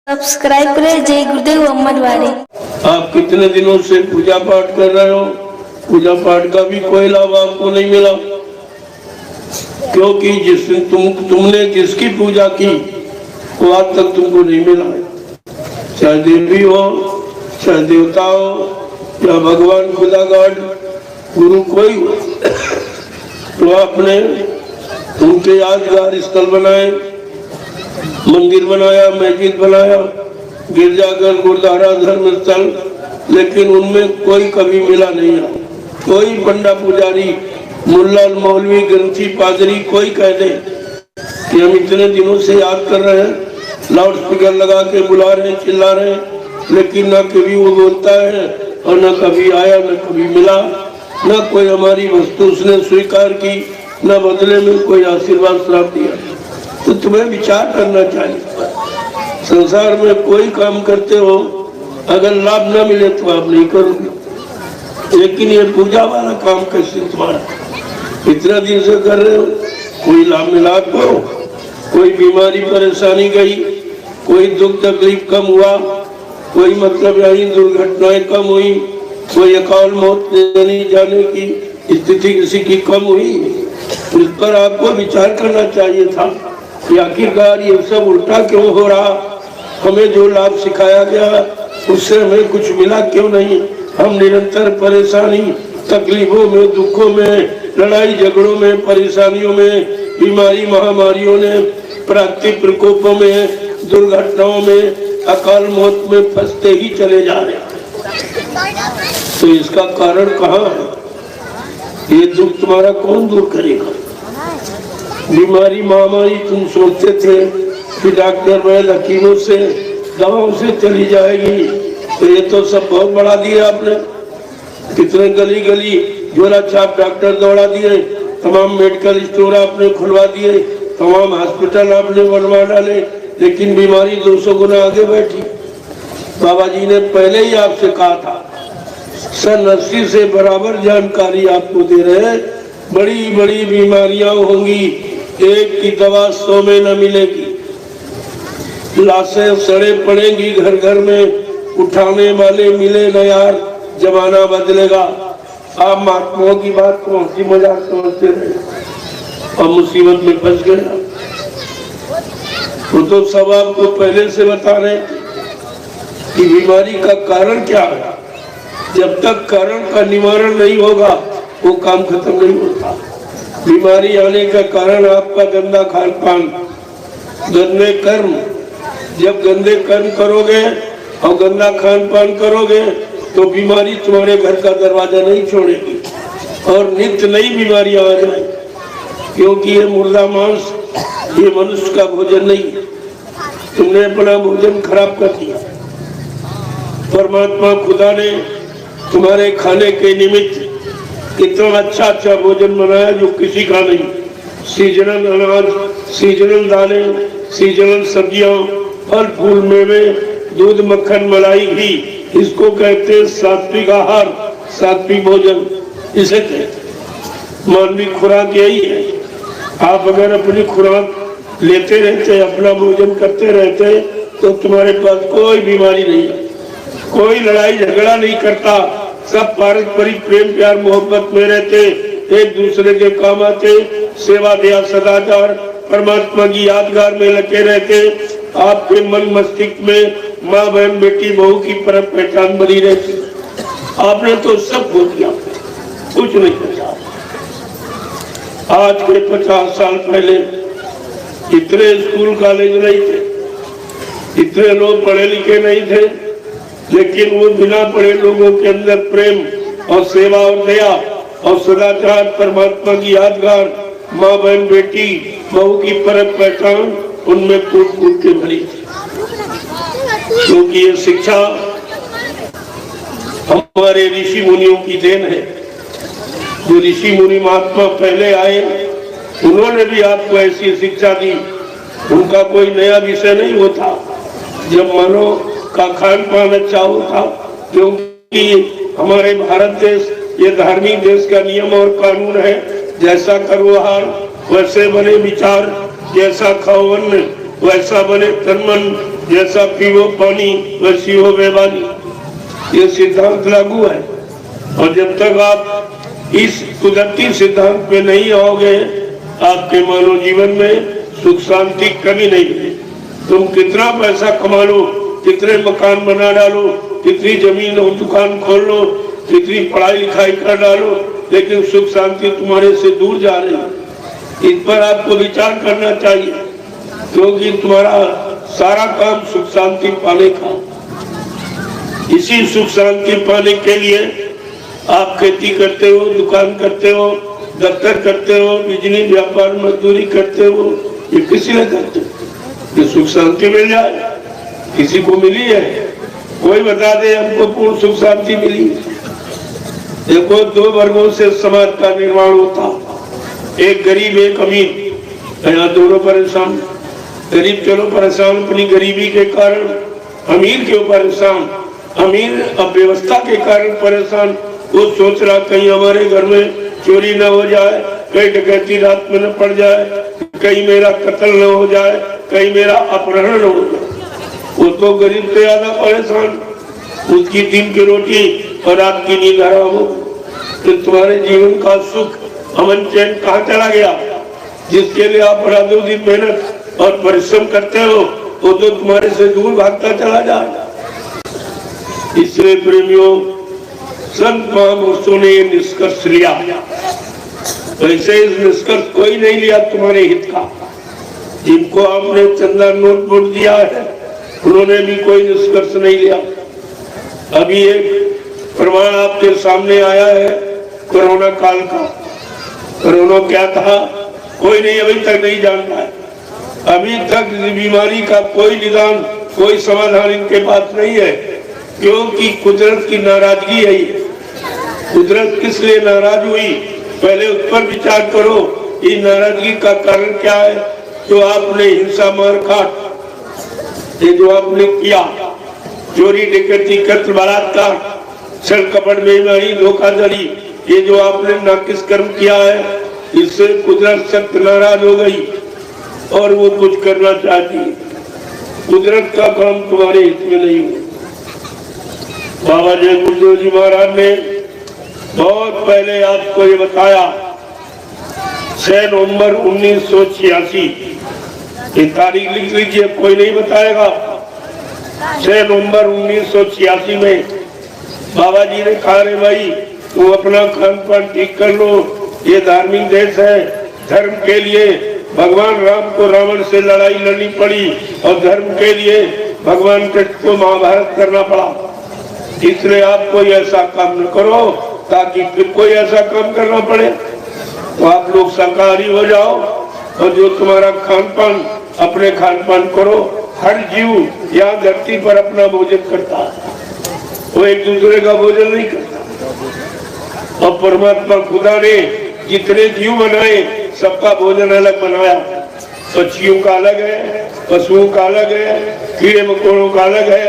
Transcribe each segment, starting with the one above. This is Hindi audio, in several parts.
सब्सक्राइब करें जय गुरुदेव अम्मदवाड़ी। आप कितने दिनों से पूजा पाठ कर रहे हो? पूजा पाठ का भी कोई लाभ आपको नहीं मिला, क्योंकि तुमने जिसकी पूजा की वो आज तक तुमको नहीं मिला है। चाहे देवी हो, चाहे देवता हो, या भगवान खुदा गॉड गुरु कोई हो, तो आपने उनके यादगार स्थल बनाए, मंदिर बनाया, मस्जिद बनाया, गिरजाघर, गुरुद्वारा, धर्म स्थल, लेकिन उनमें कोई कभी मिला नहीं है। कोई पंडा पुजारी, मुल्ला, मौलवी, ग्रंथी, पादरी कोई कह दे कि हम इतने दिनों से याद कर रहे हैं, लाउड स्पीकर लगा के बुला रहे हैं, चिल्ला रहे हैं, लेकिन ना कभी वो बोलता है और ना कभी आया, ना कभी मिला, ना कोई हमारी वस्तु उसने स्वीकार की, ना बदले में कोई आशीर्वाद श्राप दिया। तो तुम्हें विचार करना चाहिए। संसार में कोई काम करते हो, अगर लाभ न मिले तो आप नहीं करोगे, लेकिन ये पूजा वाला काम कैसे तुम्हारा इतना दिन से कर रहे हो, कोई लाभ मिला आपको? कोई बीमारी परेशानी गई, कोई दुख तकलीफ कम हुआ, कोई मतलब यही दुर्घटनाएं कम हुई, कोई अकाल मौत देने जाने की स्थिति किसी की कम हुई? इस पर आपको विचार करना चाहिए था कि आखिरकार ये सब उल्टा क्यों हो रहा। हमें जो लाभ सिखाया गया उससे हमें कुछ मिला क्यों नहीं? हम निरंतर परेशानी, तकलीफों में, दुखों में, लड़ाई झगड़ों में, परेशानियों में, बीमारी महामारियों ने, प्राकृतिक प्रकोपों में, दुर्घटनाओं में, अकाल मौत में फंसते ही चले जा रहे हैं। तो इसका कारण कहाँ है? ये दुख तुम्हारा कौन दूर करेगा? बीमारी महामारी तुम सोचते थे कि डॉक्टर वैद्य हकीमों से, दवाओं से चली जाएगी, तो ये तो सब बहुत बढ़ा दिया आपने। कितने गली गली झोला छाप डॉक्टर दौड़ा दिए, तमाम मेडिकल स्टोर आपने खुलवा दिए, तमाम हॉस्पिटल आपने बनवा डाले, लेकिन बीमारी 200 गुना आगे बैठी। बाबा जी ने पहले ही आपसे कहा था, सन 80 से बराबर जानकारी आपको दे रहे हैं, बड़ी बड़ी बीमारियां होंगी, एक की दवा 100 में न मिलेगी, लाशें सड़े पड़ेंगी घर घर में, उठाने वाले मिले न यार, जमाना बदलेगा। आप महात्माओं की बात को हंसी मजाक समझते रहे और मुसीबत में फंस गए। वो तो सब आपको पहले से बता रहे कि बीमारी का कारण क्या है। जब तक कारण का निवारण नहीं होगा वो काम खत्म नहीं होता। बीमारी आने का कारण आपका गंदा खान पान, गंदे कर्म। जब गंदे कर्म करोगे और गंदा खान पान करोगे तो बीमारी तुम्हारे घर का दरवाजा नहीं छोड़ेगी और नित्य नई बीमारियां आ जाएंगी, क्योंकि ये मुर्दा मांस, ये मनुष्य का भोजन नहीं। तुमने अपना भोजन खराब कर दिया। परमात्मा खुदा ने तुम्हारे खाने के निमित्त इतना अच्छा अच्छा भोजन बनाया जो किसी का नहीं। सीजनल अनाज, सीजनल दालें, सीजनल सब्जियां, फल फूल, मेवे, दूध, मक्खन, मलाई, घी, इसको कहते हैं सात्विक आहार, सात्विक भोजन इसे कहते। मानवीय खुराक यही है। आप अगर अपनी खुराक लेते रहते, अपना भोजन करते रहते, तो तुम्हारे पास कोई बीमारी नहीं, कोई लड़ाई झगड़ा नहीं करता, सब पारस्परिक प्रेम प्यार मोहब्बत में रहते, एक दूसरे के काम आते, सेवा दया सदाचार परमात्मा की यादगार में लगे रहते। आपके मन मस्तिष्क में माँ बहन बेटी बहू की परम पहचान बनी रहती। आपने तो सब भूल दिया, कुछ नहीं बचा। आज के 50 साल पहले इतने स्कूल कॉलेज नहीं थे, इतने लोग पढ़े लिखे नहीं थे, लेकिन वो बिना पढ़े लोगों के अंदर प्रेम और सेवा और दया और सदाचार, परमात्मा की यादगार माँ बहन बेटी बहू की परम पहचान उनमें कूद कूद के भरी थी। क्योंकि ये शिक्षा हमारे ऋषि मुनियों की देन है। जो ऋषि मुनि महात्मा पहले आए, उन्होंने भी आपको ऐसी शिक्षा दी। उनका कोई नया विषय नहीं होता। जब मानव का खान पान अच्छा होता, क्योंकि हमारे भारत देश ये धार्मिक देश का नियम और कानून है, जैसा करो आहार वैसे बने विचार, जैसा खाओ अन्न वैसा बने तन मन, जैसा पीवो पानी वैसी हो बेबानी, ये सिद्धांत लागू है। और जब तक आप इस कुदरती सिद्धांत पे नहीं आओगे, आपके मानव जीवन में सुख शांति कभी नहीं मिलेगी। तुम कितना पैसा कमा लो, कितने मकान बना डालो, कितनी जमीन और दुकान खोल लो, कितनी पढ़ाई लिखाई कर डालो, लेकिन सुख शांति तुम्हारे से दूर जा रही है। इस पर आपको विचार करना चाहिए, क्योंकि तुम्हारा सारा काम सुख शांति पाने का। इसी सुख शांति पाने के लिए आप खेती करते हो, दुकान करते हो, दफ्तर करते हो, बिजली व्यापार मजदूरी करते हो, ये किसी ने करते हो, ये सुख शांति मिल जाए। किसी को मिली है? कोई बता दे हमको पूर्ण सुख शांति मिली। देखो, दो वर्गों से समाज का निर्माण होता, एक गरीब एक अमीर। यहाँ दोनों परेशान, गरीब चलो परेशान अपनी गरीबी के कारण, अमीर क्यों परेशान? अमीर अव्यवस्था के कारण परेशान। वो सोच रहा कहीं हमारे घर में चोरी न हो जाए, कहीं डकैती रात में न पड़ जाए, कहीं मेरा कत्ल न हो जाए, कहीं मेरा अपहरण न हो जाए। वो तो गरीब से ज्यादा परेशान, उसकी दिन की रोटी और रात की नींद हराम हो। तो तुम्हारे जीवन का सुख अमन चैन कहाँ चला गया? जिसके लिए आप रातों दिन मेहनत और परिश्रम करते हो, वो तो तुम्हारे से दूर भागता चला जाए। इसलिए प्रेमियों, संत महापुरुषों ने ये निष्कर्ष लिया। वैसे इस निष्कर्ष कोई नहीं लिया तुम्हारे हित का। जिनको आपने चंदा नोट वोट दिया है, उन्होंने भी कोई निष्कर्ष नहीं लिया। अभी एक प्रमाण आपके सामने आया है कोरोना काल का। कोरोना क्या था कोई नहीं अभी तक नहीं जानता है। अभी तक बीमारी का कोई निदान, कोई समाधान इनके पास नहीं है, क्योंकि कुदरत की नाराजगी है। कुदरत किस लिए नाराज हुई, पहले उस पर विचार करो। ये नाराजगी का कारण क्या है? तो आपने हिंसा मारकाट, ये जो आपने किया, चोरी डकैती कत्ल बलात्कार छल कपट बेईमानी धोखाधड़ी, ये जो आपने नाकिस कर्म किया है, इससे कुदरत सख्त नाराज हो गई और वो कुछ करना चाहती है। कुदरत का काम तुम्हारे हित में नहीं हुआ। बाबा जय गुरुदेव जी महाराज ने बहुत पहले आपको ये बताया, 6 नवंबर 1986, ये तारीख लिख लीजिए, कोई नहीं बताएगा। 6 नवंबर 1986 में बाबा जी ने कहा, रे भाई तू अपना खान पान ठीक कर लो, ये धार्मिक देश है। धर्म के लिए भगवान राम को रावण से लड़ाई लड़नी पड़ी और धर्म के लिए भगवान कृष्ण को महाभारत करना पड़ा। इसलिए आप कोई ऐसा काम न करो ताकि फिर कोई ऐसा काम करना पड़े। तो आप लोग शाकाहारी हो जाओ और जो तुम्हारा खान पान अपने खान पान करो। हर जीव यहाँ धरती पर अपना भोजन करता है, वो एक दूसरे का भोजन नहीं करता। और परमात्मा खुदा ने जितने जीव बनाए सबका भोजन अलग बनाया। पक्षियों का अलग है, पशुओं का अलग है, कीड़े मकोड़ों का अलग है,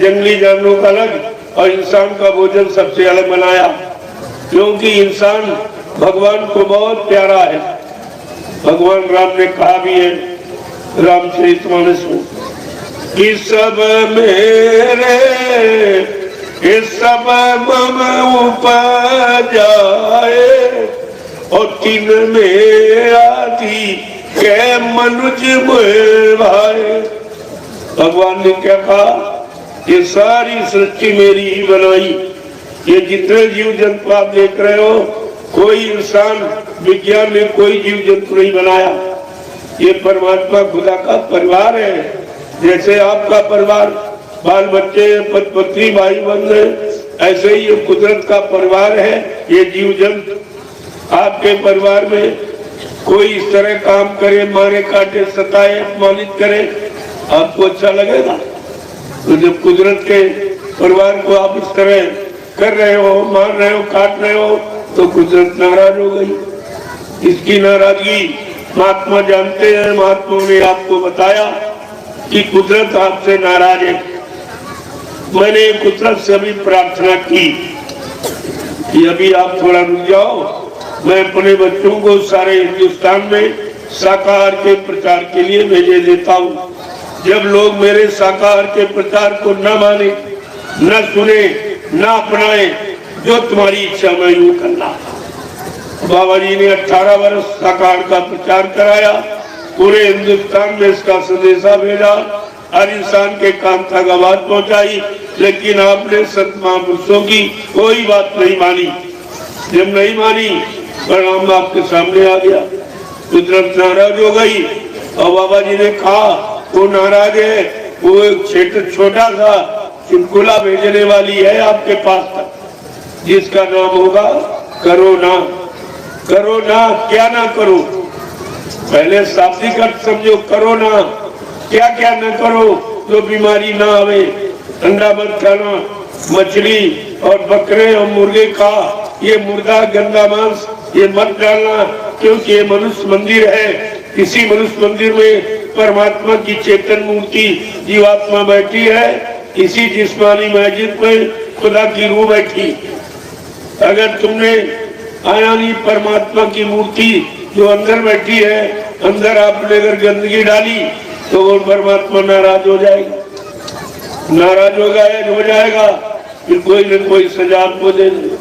जंगली जानवरों का अलग, और इंसान का भोजन सबसे अलग बनाया। क्योंकि इंसान भगवान को बहुत प्यारा है। भगवान राम ने कहा भी है रामचरितमानस में कि सब मेरे ये सब मम उपजाए और तीन में आदि के मनुज भाई। भगवान ने क्या कहा? ये सारी सृष्टि मेरी ही बनाई। ये जितने जीव जंतु आप देख रहे हो, कोई इंसान विज्ञान ने कोई जीव जंतु नहीं बनाया। ये परमात्मा खुदा का परिवार है। जैसे आपका परिवार बाल बच्चे पति पत्नी भाई बंधु है, ऐसे ही ये कुदरत का परिवार है। ये जीव जंतु आपके परिवार में कोई इस तरह काम करे, मारे काटे सताए अपमानित करे, आपको अच्छा लगेगा? तो जब कुदरत के परिवार को आप इस तरह कर रहे हो, मार रहे हो, काट रहे हो, तो कुदरत नाराज हो गई। इसकी नाराजगी महात्मा जानते हैं। महात्माओं ने आपको बताया कि कुदरत आपसे नाराज है। मैंने कुदरत से भी प्रार्थना की कि अभी आप थोड़ा रुक जाओ, मैं अपने बच्चों को सारे हिंदुस्तान में शाकाहार के प्रचार के लिए भेजे देता हूँ। जब लोग मेरे साकार के प्रचार को न माने, न सुने, न अपनाए, जो तुम्हारी इच्छा में यूं करना। बाबा जी ने 18 वर्ष साकार का प्रचार कराया, पूरे हिंदुस्तान में इसका संदेशा भेजा, हर इंसान के कान तक आवाज पहुंचाई, लेकिन आपने संत महापुरुषों की कोई बात नहीं मानी। जब नहीं मानी, परिणाम आपके सामने आ गया। कुदरत नाराज हो गई और बाबा जी ने कहा वो नाराज है, वो एक क्षेत्र छोटा सा चुटकुला भेजने वाली है आपके पास तक, जिसका नाम होगा करो ना। करो ना, क्या ना करो, पहले शाब्दिक अर्थ समझो। करो ना, क्या क्या न करो तो बीमारी ना आवे। अंडा मत खाना, मछली और बकरे और मुर्गे का ये मुर्दा गंदा मांस ये मत डालना, क्योंकि ये मनुष्य मंदिर है। इसी मनुष्य मंदिर में परमात्मा की चेतन मूर्ति जीवात्मा बैठी है, इसी जिस्मानी मस्जिद में खुदा की रूह बैठी। अगर तुमने आयानी परमात्मा की मूर्ति जो अंदर बैठी है, अंदर आपने अगर गंदगी डाली तो वो परमात्मा नाराज हो जाएगा, नाराज हो जाएगा, फिर कोई न कोई सजा आपको दे देगा।